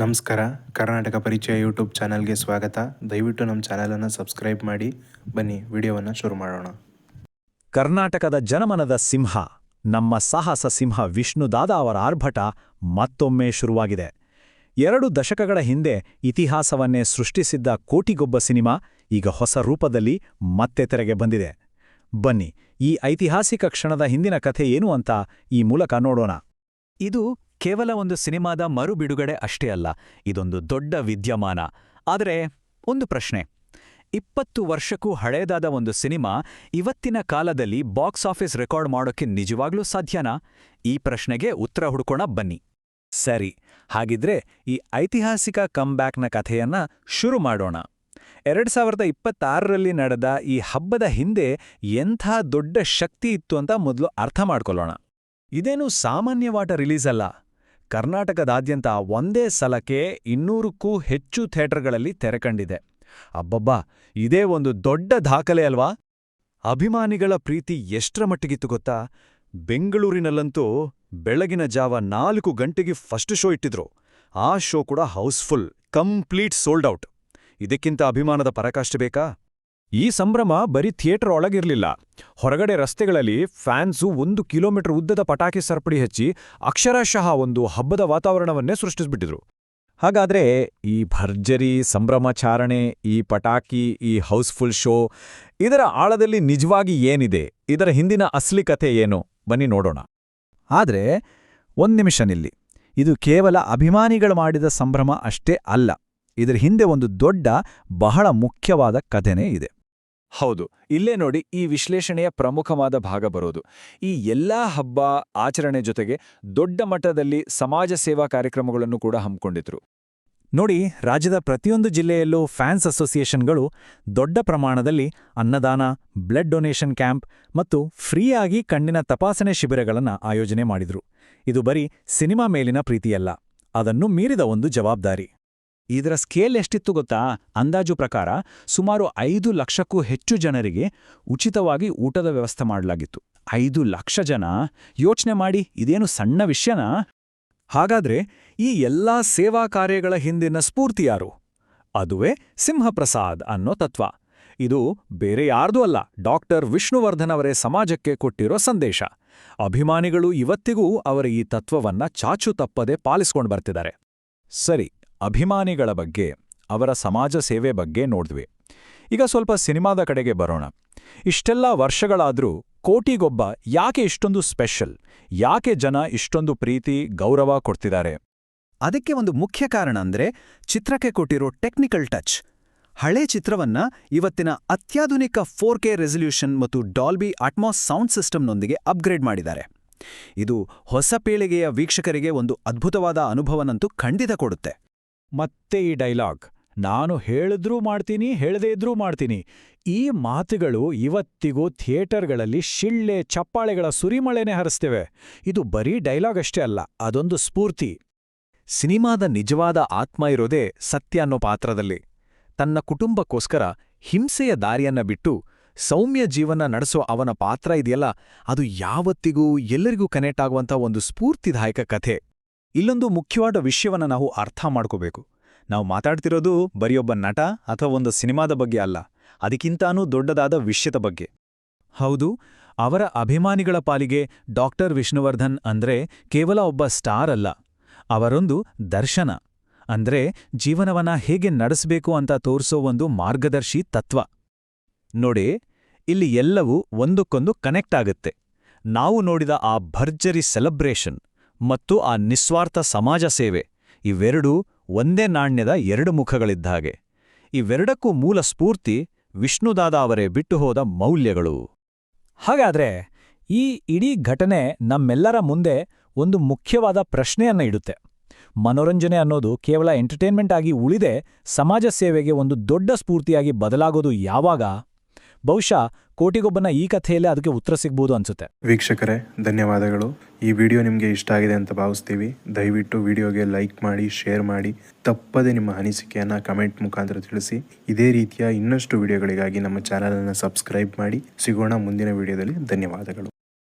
ನಮಸ್ಕಾರ. ಕರ್ನಾಟಕ ಪರಿಚಯ ಯೂಟ್ಯೂಬ್ ಚಾನಲ್ಗೆ ಸ್ವಾಗತ. ದಯವಿಟ್ಟು ನಮ್ಮ ಚಾನಲನ್ನು ಸಬ್ಸ್ಕ್ರೈಬ್ ಮಾಡಿ. ಬನ್ನಿ ವಿಡಿಯೋವನ್ನು ಶುರು ಮಾಡೋಣ. ಕರ್ನಾಟಕದ ಜನಮನದ ಸಿಂಹ, ನಮ್ಮ ಸಾಹಸ ಸಿಂಹ ವಿಷ್ಣುದಾದ ಅವರ ಆರ್ಭಟ ಮತ್ತೊಮ್ಮೆ ಶುರುವಾಗಿದೆ. 2 ದಶಕಗಳ ಹಿಂದೆ ಇತಿಹಾಸವನ್ನೇ ಸೃಷ್ಟಿಸಿದ್ದ ಕೋಟಿಗೊಬ್ಬ ಸಿನಿಮಾ ಈಗ ಹೊಸ ರೂಪದಲ್ಲಿ ಮತ್ತೆ ತೆರೆಗೆ ಬಂದಿದೆ. ಬನ್ನಿ, ಈ ಐತಿಹಾಸಿಕ ಕ್ಷಣದ ಹಿಂದಿನ ಕಥೆ ಏನು ಅಂತ ಈ ಮೂಲಕ ನೋಡೋಣ. ಇದು ಕೇವಲ ಒಂದು ಸಿನಿಮಾದ ಮರು ಬಿಡುಗಡೆ ಅಷ್ಟೇ ಅಲ್ಲ, ಇದೊಂದು ದೊಡ್ಡ ವಿದ್ಯಮಾನ. ಆದರೆ ಒಂದು ಪ್ರಶ್ನೆ, 20 ವರ್ಷಕ್ಕೂ ಹಳೇದಾದ ಒಂದು ಸಿನಿಮಾ ಇವತ್ತಿನ ಕಾಲದಲ್ಲಿ ಬಾಕ್ಸ್ ಆಫೀಸ್ ರೆಕಾರ್ಡ್ ಮಾಡೋಕ್ಕೆ ನಿಜವಾಗ್ಲೂ ಸಾಧ್ಯನಾ? ಈ ಪ್ರಶ್ನೆಗೆ ಉತ್ತರ ಹುಡ್ಕೋಣ ಬನ್ನಿ. ಸರಿ, ಹಾಗಿದ್ರೆ ಈ ಐತಿಹಾಸಿಕ ಕಮ್ಬ್ಯಾಕ್ನ ಕಥೆಯನ್ನ ಶುರು ಮಾಡೋಣ. 2026ರಲ್ಲಿ ನಡೆದ ಈ ಹಬ್ಬದ ಹಿಂದೆ ಎಂಥ ದೊಡ್ಡ ಶಕ್ತಿ ಇತ್ತು ಅಂತ ಮೊದಲು ಅರ್ಥ ಮಾಡ್ಕೊಳ್ಳೋಣ. ಇದೇನು ಸಾಮಾನ್ಯವಾದ ರಿಲೀಸ್ ಅಲ್ಲ. ಕರ್ನಾಟಕದಾದ್ಯಂತ ಒಂದೇ ಸಲಕ್ಕೆ 200ಕ್ಕೂ ಹೆಚ್ಚು ಥಿಯೇಟರ್ಗಳಲ್ಲಿ ತೆರೆಕಂಡಿದೆ. ಅಬ್ಬಬ್ಬಾ, ಇದೇ ಒಂದು ದೊಡ್ಡ ದಾಖಲೆ ಅಲ್ವಾ? ಅಭಿಮಾನಿಗಳ ಪ್ರೀತಿ ಎಷ್ಟರ ಮಟ್ಟಿಗಿತ್ತು ಗೊತ್ತಾ? ಬೆಂಗಳೂರಿನಲ್ಲಂತೂ ಬೆಳಗಿನ ಜಾವ 4 ಗಂಟೆಗೆ ಫಸ್ಟ್ ಶೋ ಇಟ್ಟಿದ್ರು. ಆ ಶೋ ಕೂಡ ಹೌಸ್ಫುಲ್, ಕಂಪ್ಲೀಟ್ ಸೋಲ್ಡ್ ಔಟ್. ಇದಕ್ಕಿಂತ ಅಭಿಮಾನದ ಪರಾಕಾಷ್ಠೆ ಬೇಕಾ? ಈ ಸಂಭ್ರಮ ಬರೀ ಥಿಯೇಟರ್ ಒಳಗಿರ್ಲಿಲ್ಲ. ಹೊರಗಡೆ ರಸ್ತೆಗಳಲ್ಲಿ ಫ್ಯಾನ್ಸು 1 ಕಿಲೋಮೀಟರ್ ಉದ್ದದ ಪಟಾಕಿ ಸರಪಳಿ ಹಚ್ಚಿ ಅಕ್ಷರಶಃ ಒಂದು ಹಬ್ಬದ ವಾತಾವರಣವನ್ನೇ ಸೃಷ್ಟಿಸ್ಬಿಟ್ಟಿದ್ರು. ಹಾಗಾದ್ರೆ ಈ ಭರ್ಜರಿ ಸಂಭ್ರಮಾಚರಣೆ, ಈ ಪಟಾಕಿ, ಈ ಹೌಸ್ಫುಲ್ ಶೋ, ಇದರ ಆಳದಲ್ಲಿ ನಿಜವಾಗಿ ಏನಿದೆ? ಇದರ ಹಿಂದಿನ ಅಸಲಿ ಕಥೆ ಏನು? ಬನ್ನಿ ನೋಡೋಣ. ಆದ್ರೆ ನಿಮಿಷ ನಿಲ್ಲಿ. ಇದು ಕೇವಲ ಅಭಿಮಾನಿಗಳು ಮಾಡಿದ ಸಂಭ್ರಮ ಅಷ್ಟೇ ಅಲ್ಲ. ಇದರ ಹಿಂದೆ ಒಂದು ದೊಡ್ಡ, ಬಹಳ ಮುಖ್ಯವಾದ ಕಥೆನೇ ಇದೆ. ಹೌದು, ಇಲ್ಲೇ ನೋಡಿ ಈ ವಿಶ್ಲೇಷಣೆಯ ಪ್ರಮುಖವಾದ ಭಾಗ ಬರೋದು. ಈ ಎಲ್ಲಾ ಹಬ್ಬ ಆಚರಣೆ ಜೊತೆಗೆ ದೊಡ್ಡ ಮಟ್ಟದಲ್ಲಿ ಸಮಾಜ ಸೇವಾ ಕಾರ್ಯಕ್ರಮಗಳನ್ನು ಕೂಡ ಹಮ್ಮಿಕೊಂಡಿದ್ರು. ನೋಡಿ, ರಾಜ್ಯದ ಪ್ರತಿಯೊಂದು ಜಿಲ್ಲೆಯಲ್ಲೂ ಫ್ಯಾನ್ಸ್ ಅಸೋಸಿಯೇಷನ್ಗಳು ದೊಡ್ಡ ಪ್ರಮಾಣದಲ್ಲಿ ಅನ್ನದಾನ, ಬ್ಲಡ್ ಡೊನೇಷನ್ ಕ್ಯಾಂಪ್ ಮತ್ತು ಫ್ರೀಯಾಗಿ ಕಣ್ಣಿನ ತಪಾಸಣೆ ಶಿಬಿರಗಳನ್ನು ಆಯೋಜನೆ ಮಾಡಿದ್ರು. ಇದು ಬರೀ ಸಿನಿಮಾ ಮೇಲಿನ ಪ್ರೀತಿಯಲ್ಲ, ಅದನ್ನು ಮೀರಿದ ಒಂದು ಜವಾಬ್ದಾರಿ. ಇದರ ಸ್ಕೇಲ್ ಎಷ್ಟಿತ್ತು ಗೊತ್ತಾ? ಅಂದಾಜು ಪ್ರಕಾರ ಸುಮಾರು 5 ಲಕ್ಷಕ್ಕೂ ಹೆಚ್ಚು ಜನರಿಗೆ ಉಚಿತವಾಗಿ ಊಟದ ವ್ಯವಸ್ಥೆ ಮಾಡಲಾಗಿತ್ತು. 5 ಲಕ್ಷ ಜನ! ಯೋಚನೆ ಮಾಡಿ, ಇದೇನು ಸಣ್ಣ ವಿಷಯನಾ? ಹಾಗಾದ್ರೆ ಈ ಎಲ್ಲಾ ಸೇವಾ ಕಾರ್ಯಗಳ ಹಿಂದಿನ ಸ್ಫೂರ್ತಿ ಯಾರು? ಅದುವೇ ಸಿಂಹಪ್ರಸಾದ್ ಅನ್ನೋ ತತ್ವ. ಇದು ಬೇರೆ ಯಾರ್ದೂ ಅಲ್ಲ, ಡಾಕ್ಟರ್ ವಿಷ್ಣುವರ್ಧನ್ ಅವರೇ ಸಮಾಜಕ್ಕೆ ಕೊಟ್ಟಿರೋ ಸಂದೇಶ. ಅಭಿಮಾನಿಗಳು ಇವತ್ತಿಗೂ ಅವರ ಈ ತತ್ವವನ್ನ ಚಾಚು ತಪ್ಪದೆ ಪಾಲಿಸ್ಕೊಂಡು ಬರ್ತಿದ್ದಾರೆ. ಸರಿ, ಅಭಿಮಾನಿಗಳ ಬಗ್ಗೆ, ಅವರ ಸಮಾಜ ಸೇವೆ ಬಗ್ಗೆ ನೋಡಿದ್ವಿ. ಈಗ ಸ್ವಲ್ಪ ಸಿನಿಮಾದ ಕಡೆಗೆ ಬರೋಣ. ಇಷ್ಟೆಲ್ಲ ವರ್ಷಗಳಾದ್ರೂ ಕೋಟಿಗೊಬ್ಬ ಯಾಕೆ ಇಷ್ಟೊಂದು ಸ್ಪೆಷಲ್? ಯಾಕೆ ಜನ ಇಷ್ಟೊಂದು ಪ್ರೀತಿ, ಗೌರವ ಕೊಡ್ತಿದ್ದಾರೆ? ಅದಕ್ಕೆ ಒಂದು ಮುಖ್ಯ ಕಾರಣ ಅಂದ್ರೆ ಚಿತ್ರಕ್ಕೆ ಕೊಟ್ಟಿರೋ ಟೆಕ್ನಿಕಲ್ ಟಚ್. ಹಳೆ ಚಿತ್ರವನ್ನ ಇವತ್ತಿನ ಅತ್ಯಾಧುನಿಕ 4K ರೆಸಲ್ಯೂಷನ್ ಮತ್ತು ಡಾಲ್ಬಿ ಅಟ್ಮಾಸ್ ಸೌಂಡ್ ಸಿಸ್ಟಮ್ನೊಂದಿಗೆ ಅಪ್ಗ್ರೇಡ್ ಮಾಡಿದ್ದಾರೆ. ಇದು ಹೊಸ ಪೀಳಿಗೆಯ ವೀಕ್ಷಕರಿಗೆ ಒಂದು ಅದ್ಭುತವಾದ ಅನುಭವನಂತೂ ಖಂಡಿತ ಕೊಡುತ್ತೆ. ಮತ್ತೆ ಈ ಡೈಲಾಗ್, ನಾನು ಹೇಳಿದ್ರೂ ಮಾಡ್ತೀನಿ, ಹೇಳದೇ ಇದ್ರೂ ಮಾಡ್ತೀನಿ, ಈ ಮಾತುಗಳು ಇವತ್ತಿಗೂ ಥಿಯೇಟರ್ಗಳಲ್ಲಿ ಶಿಳ್ಳೆ ಚಪ್ಪಾಳೆಗಳ ಸುರಿಮಳೆನೇ ಹರಿಸ್ತೇವೆ. ಇದು ಬರೀ ಡೈಲಾಗ್ ಅಷ್ಟೇ ಅಲ್ಲ, ಅದೊಂದು ಸ್ಫೂರ್ತಿ. ಸಿನಿಮಾದ ನಿಜವಾದ ಆತ್ಮ ಇರೋದೇ ಸತ್ಯ ಅನ್ನೋ ಪಾತ್ರದಲ್ಲಿ. ತನ್ನ ಕುಟುಂಬಕ್ಕೋಸ್ಕರ ಹಿಂಸೆಯ ದಾರಿಯನ್ನ ಬಿಟ್ಟು ಸೌಮ್ಯ ಜೀವನ ನಡೆಸೋ ಅವನ ಪಾತ್ರ ಇದೆಯಲ್ಲ, ಅದು ಯಾವತ್ತಿಗೂ ಎಲ್ಲರಿಗೂ ಕನೆಕ್ಟ್ ಆಗುವಂಥ ಒಂದು ಸ್ಫೂರ್ತಿದಾಯಕ ಕಥೆ. ಇಲ್ಲೊಂದು ಮುಖ್ಯವಾದ ವಿಷಯವನ್ನ ನಾವು ಅರ್ಥ ಮಾಡ್ಕೋಬೇಕು. ನಾವು ಮಾತಾಡ್ತಿರೋದು ಬರೆಯೊಬ್ಬ ನಟ ಅಥವಾ ಒಂದು ಸಿನಿಮಾದ ಬಗ್ಗೆ ಅಲ್ಲ, ಅದಕ್ಕಿಂತಾನೂ ದೊಡ್ಡದಾದ ವಿಷಯದ ಬಗ್ಗೆ. ಹೌದು, ಅವರ ಅಭಿಮಾನಿಗಳ ಪಾಲಿಗೆ ಡಾಕ್ಟರ್ ವಿಷ್ಣುವರ್ಧನ್ ಅಂದ್ರೆ ಕೇವಲ ಒಬ್ಬ ಸ್ಟಾರ್ ಅಲ್ಲ, ಅವರೊಂದು ದರ್ಶನ. ಅಂದ್ರೆ ಜೀವನವನ್ನ ಹೇಗೆ ನಡೆಸಬೇಕು ಅಂತ ತೋರಿಸೋ ಒಂದು ಮಾರ್ಗದರ್ಶಿ ತತ್ವ. ನೋಡಿ, ಇಲ್ಲಿ ಎಲ್ಲವೂ ಒಂದಕ್ಕೊಂದು ಕನೆಕ್ಟ್ ಆಗುತ್ತೆ. ನಾವು ನೋಡಿದ ಆ ಭರ್ಜರಿ ಸೆಲೆಬ್ರೇಷನ್ ಮತ್ತು ಆ ನಿಸ್ವಾರ್ಥ ಸಮಾಜ ಸೇವೆ, ಇವೆರಡೂ ಒಂದೇ ನಾಣ್ಯದ 2 ಮುಖಗಳಿದ್ದ ಹಾಗೆ. ಇವೆರಡಕ್ಕೂ ಮೂಲ ಸ್ಫೂರ್ತಿ ವಿಷ್ಣುದಾದ ಅವರೇ ಬಿಟ್ಟು ಹೋದ ಮೌಲ್ಯಗಳು. ಹಾಗಾದ್ರೆ ಈ ಇಡೀ ಘಟನೆ ನಮ್ಮೆಲ್ಲರ ಮುಂದೆ ಒಂದು ಮುಖ್ಯವಾದ ಪ್ರಶ್ನೆಯನ್ನ ಇಡುತ್ತೆ. ಮನೋರಂಜನೆ ಅನ್ನೋದು ಕೇವಲ ಎಂಟರ್ಟೈನ್ಮೆಂಟ್ ಆಗಿ ಉಳಿದೆ ಸಮಾಜ ಸೇವೆಗೆ ಒಂದು ದೊಡ್ಡ ಸ್ಫೂರ್ತಿಯಾಗಿ ಬದಲಾಗೋದು ಯಾವಾಗ? ಬಹುಶಃ ಕೋಟಿಗೊಬ್ಬನ ಈ ಕಥೆಯಲ್ಲೇ ಅದಕ್ಕೆ ಉತ್ತರ ಸಿಗ್ಬೋದು ಅನ್ಸುತ್ತೆ. ವೀಕ್ಷಕರೇ, ಧನ್ಯವಾದಗಳು. ಈ ವಿಡಿಯೋ ನಿಮಗೆ ಇಷ್ಟ ಆಗಿದೆ ಅಂತ ಭಾವಿಸ್ತೀವಿ. ದಯವಿಟ್ಟು ವಿಡಿಯೋಗೆ ಲೈಕ್ ಮಾಡಿ, ಶೇರ್ ಮಾಡಿ, ತಪ್ಪದೆ ನಿಮ್ಮ ಅನಿಸಿಕೆಯನ್ನು ಕಮೆಂಟ್ ಮುಖಾಂತರ ತಿಳಿಸಿ. ಇದೇ ರೀತಿಯ ಇನ್ನಷ್ಟು ವಿಡಿಯೋಗಳಿಗಾಗಿ ನಮ್ಮ ಚಾನಲನ್ನು ಸಬ್ಸ್ಕ್ರೈಬ್ ಮಾಡಿ. ಸಿಗೋಣ ಮುಂದಿನ ವಿಡಿಯೋದಲ್ಲಿ. ಧನ್ಯವಾದಗಳು.